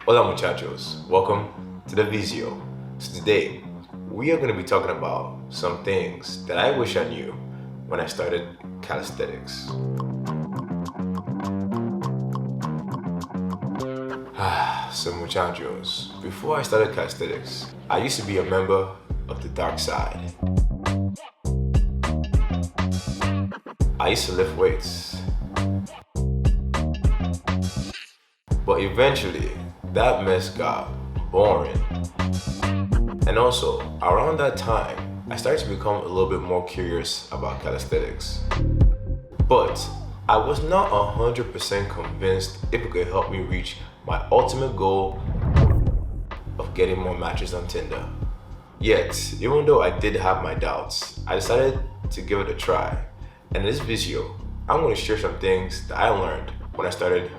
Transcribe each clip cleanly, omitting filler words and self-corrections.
Hola muchachos, welcome to the Visio. So today, we are going to be talking about some things that I wish I knew when I started calisthenics. So muchachos, before I started calisthenics, I used to be a member of the dark side. I used to lift weights. But eventually, that mess got boring. And also, around that time, I started to become a little bit more curious about calisthenics. But I was not 100% convinced if it could help me reach my ultimate goal of getting more matches on Tinder. Yet, even though I did have my doubts, I decided to give it a try. And in this video, I'm going to share some things that I learned when I started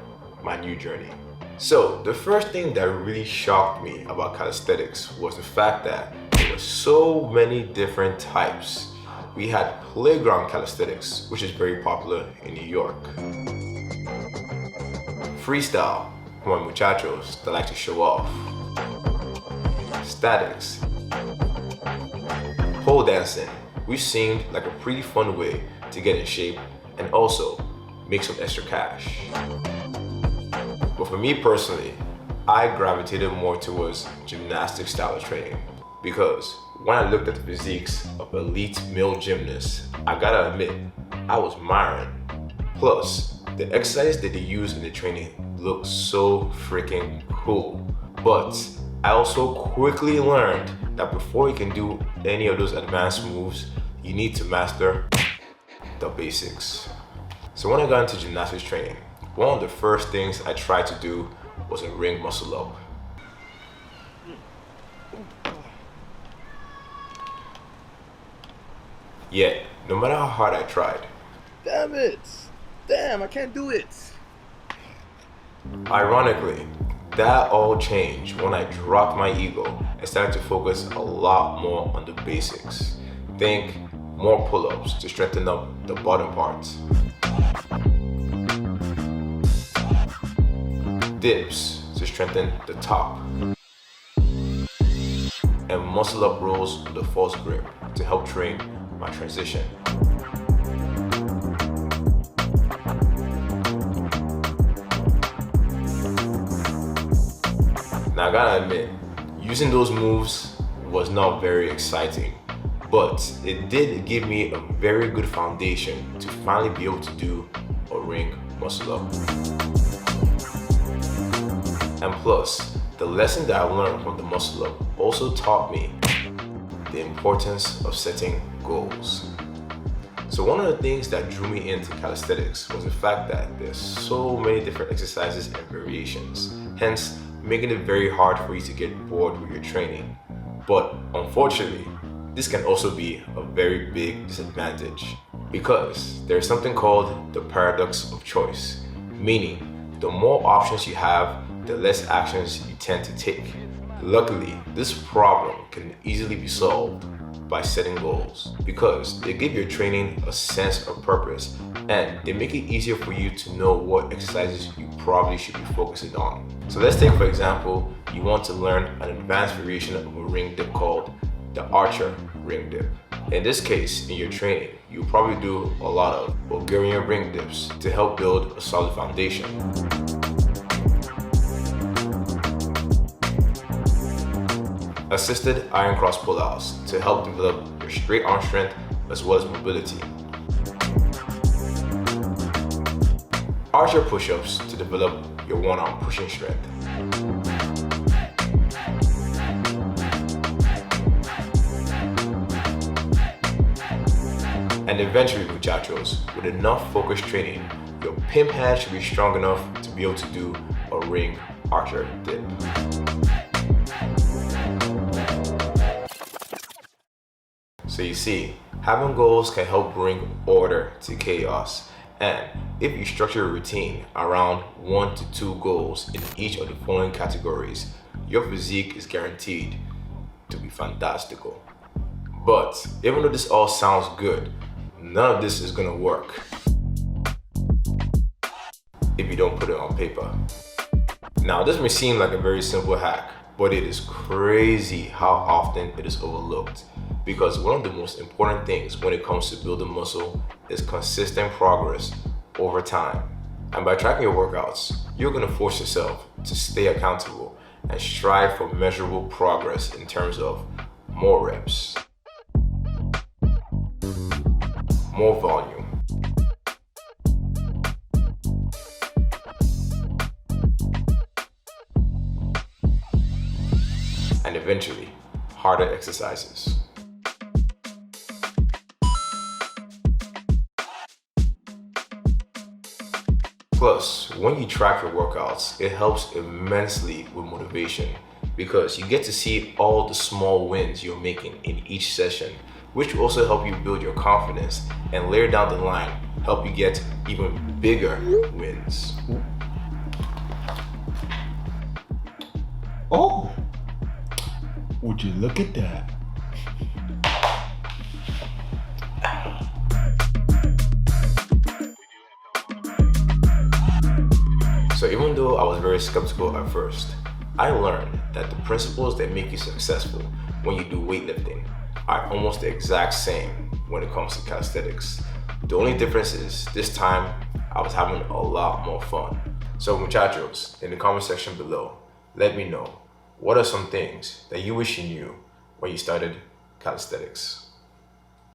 my new journey. So, the first thing that really shocked me about calisthenics was the fact that there were so many different types. We had playground calisthenics, which is very popular in New York. Freestyle, for my muchachos that like to show off. Statics. Pole dancing, which seemed like a pretty fun way to get in shape and also make some extra cash. But for me personally, I gravitated more towards gymnastic style of training because when I looked at the physiques of elite male gymnasts, I gotta admit, I was admiring. Plus, the exercises that they use in the training look so freaking cool. But I also quickly learned that before you can do any of those advanced moves, you need to master the basics. So when I got into gymnastics training, one of the first things I tried to do was a ring muscle up. Yet, no matter how hard I tried, Damn it! Damn, I can't do it! ironically, that all changed when I dropped my ego and started to focus a lot more on the basics. Think more pull-ups to strengthen up the bottom parts. Dips to strengthen the top. And muscle up rolls with a false grip to help train my transition. Now I gotta admit, using those moves was not very exciting, but it did give me a very good foundation to finally be able to do a ring muscle up. And plus, the lesson that I learned from the muscle up also taught me the importance of setting goals. So one of the things that drew me into calisthenics was the fact that there's so many different exercises and variations, hence making it very hard for you to get bored with your training. But unfortunately, this can also be a very big disadvantage because there's something called the paradox of choice, meaning the more options you have, the less actions you tend to take. Luckily, this problem can easily be solved by setting goals because they give your training a sense of purpose and they make it easier for you to know what exercises you probably should be focusing on. So let's take, for example, you want to learn an advanced variation of a ring dip called the archer ring dip. In this case, in your training, you'll probably do a lot of Bulgarian ring dips to help build a solid foundation. Assisted iron cross pullouts to help develop your straight arm strength as well as mobility. Archer push-ups to develop your one-arm pushing strength. And eventually, muchachos, with enough focused training, your pimp hand should be strong enough to be able to do a ring archer dip. So you see, having goals can help bring order to chaos. And if you structure a routine around 1 to 2 goals in each of the following categories, your physique is guaranteed to be fantastical. But even though this all sounds good, none of this is gonna work if you don't put it on paper. Now, this may seem like a very simple hack, but it is crazy how often it is overlooked, because one of the most important things when it comes to building muscle is consistent progress over time. And by tracking your workouts, you're going to force yourself to stay accountable and strive for measurable progress in terms of more reps, more volume, and eventually harder exercises. Plus, when you track your workouts, it helps immensely with motivation, because you get to see all the small wins you're making in each session, which will also help you build your confidence and later down the line help you get even bigger wins. Oh, would you look at that? So even though I was very skeptical at first, I learned that the principles that make you successful when you do weightlifting are almost the exact same when it comes to calisthenics. The only difference is this time I was having a lot more fun. So muchachos, in the comment section below, let me know, what are some things that you wish you knew when you started calisthenics?